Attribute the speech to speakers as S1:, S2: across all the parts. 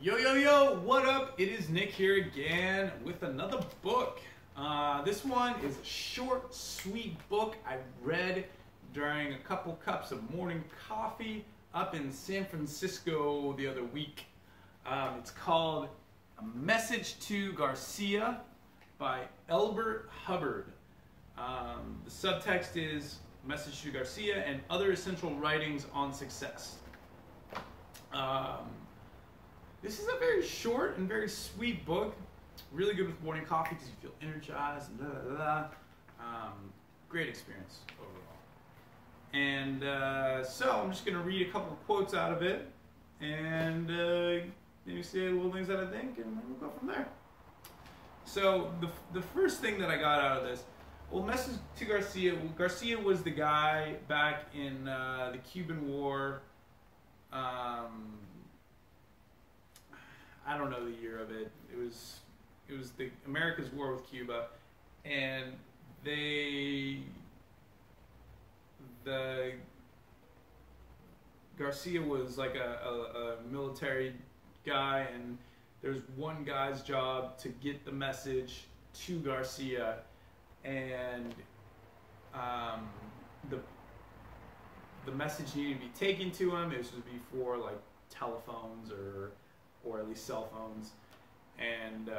S1: Yo, yo, yo, what up? It is Nick here again with another book. This one is a short, sweet book I read during a couple cups of morning coffee up in San Francisco the other week. It's called A Message to Garcia by Elbert Hubbard. The subtext is Message to Garcia and Other Essential Writings on Success. This is a very short and very sweet book. Really good with morning coffee because you feel energized and blah, blah, blah. Great experience overall. And so I'm just going to read a couple of quotes out of it and maybe say little things that I think, and we'll go from there. So the first thing that I got out of this, well, Message to Garcia. Well, Garcia was the guy back in the Cuban War. I don't know the year of it. It was the America's war with Cuba, and Garcia was like a military guy, and there's one guy's job to get the message to Garcia, and the message needed to be taken to him. It was before like telephones or at least cell phones, and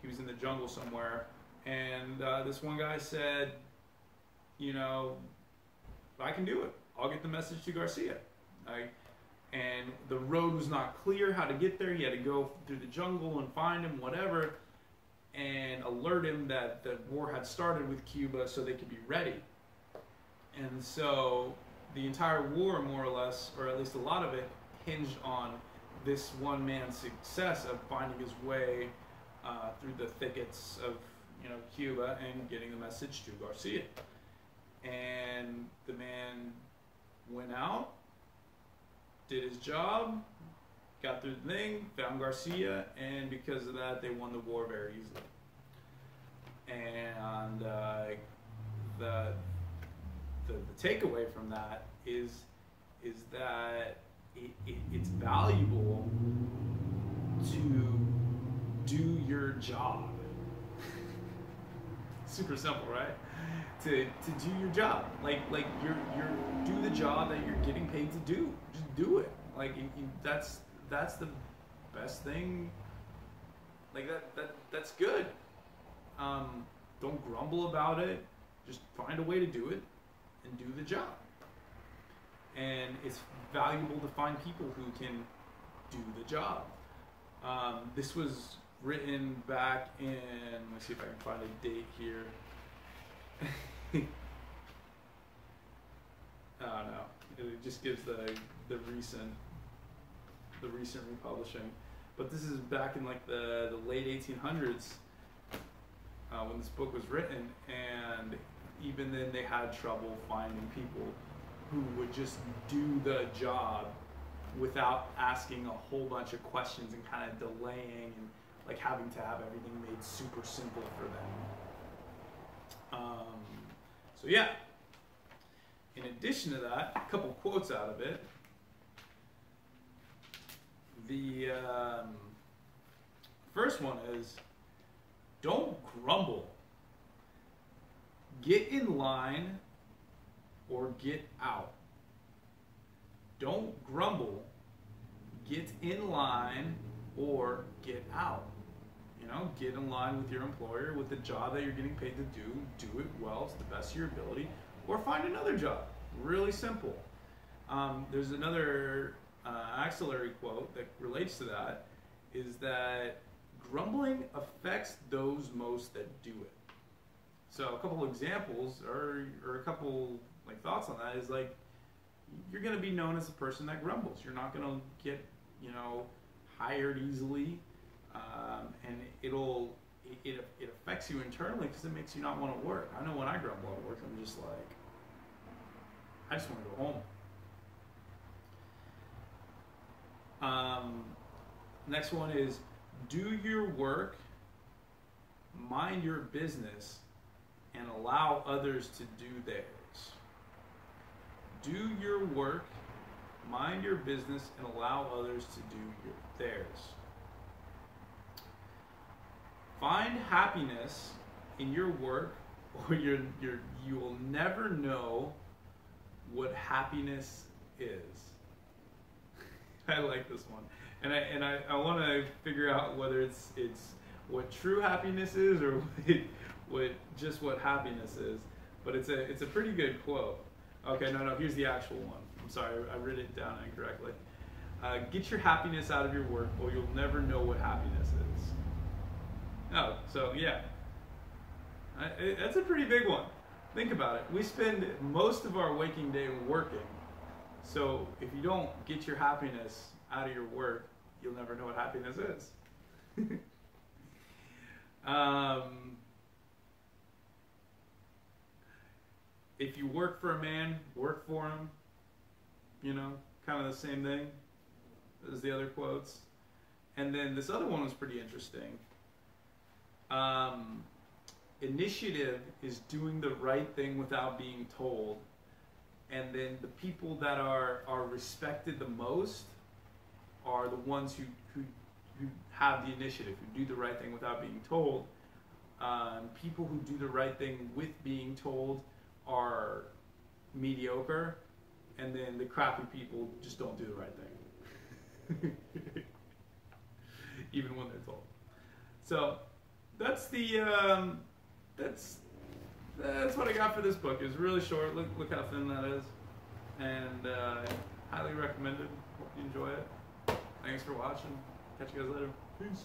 S1: he was in the jungle somewhere, and this one guy said, you know, I can do it. I'll get the message to Garcia. And the road was not clear how to get there. He had to go through the jungle and find him, whatever, and alert him that the war had started with Cuba so they could be ready. And so the entire war, more or less, or at least a lot of it, hinged on this one man's success of finding his way through the thickets of Cuba and getting the message to Garcia. And the man went out, did his job, got through the thing, found Garcia, and because of that they won the war very easily. And the takeaway from that is that it's valuable to do your job. Super simple, right? To do your job, like you're do the job that you're getting paid to do. Just do it. Like that's the best thing. Like that's good. Don't grumble about it. Just find a way to do it and do the job. And it's valuable to find people who can do the job. This was written back in, let's see if I can find a date here. Oh no, it just gives the recent republishing. But this is back in like the late 1800s when this book was written, and even then they had trouble finding people who would just do the job without asking a whole bunch of questions and kind of delaying and like having to have everything made super simple for them. So yeah, in addition to that, a couple quotes out of it. The first one is, don't grumble. Get in line or get out. Don't grumble. Get in line or get out. Get in line with your employer with the job that you're getting paid to do. Do it well to the best of your ability, or find another job. Really simple. There's another axillary quote that relates to that, is that grumbling affects those most that do it. So a couple examples or a couple like thoughts on that is like, you're going to be known as a person that grumbles. You're not going to get hired easily, and it affects you internally because it makes you not want to work. I know when I grumble at work, I'm just like, I just want to go home. Next one is, do your work, mind your business, and allow others to do theirs. Do your work, mind your business, and allow others to do theirs. Find happiness in your work, or you will never know what happiness is. I like this one, and I want to figure out whether it's what true happiness is, or what happiness is. But it's a pretty good quote. Okay, no, here's the actual one. I'm sorry, I read it down incorrectly. Get your happiness out of your work, or you'll never know what happiness is. Oh, so yeah, that's a pretty big one. Think about it. We spend most of our waking day working. So if you don't get your happiness out of your work, you'll never know what happiness is. If you work for a man, work for him. You know, kind of the same thing as the other quotes. And then this other one was pretty interesting. Initiative is doing the right thing without being told. And then the people that are respected the most are the ones who have the initiative, who do the right thing without being told. People who do the right thing with being told are mediocre, and then the crappy people just don't do the right thing, even when they're told. So that's the that's what I got for this book. It was really short. Look how thin that is, and highly recommended. Hope you enjoy it. Thanks for watching. Catch you guys later. Peace.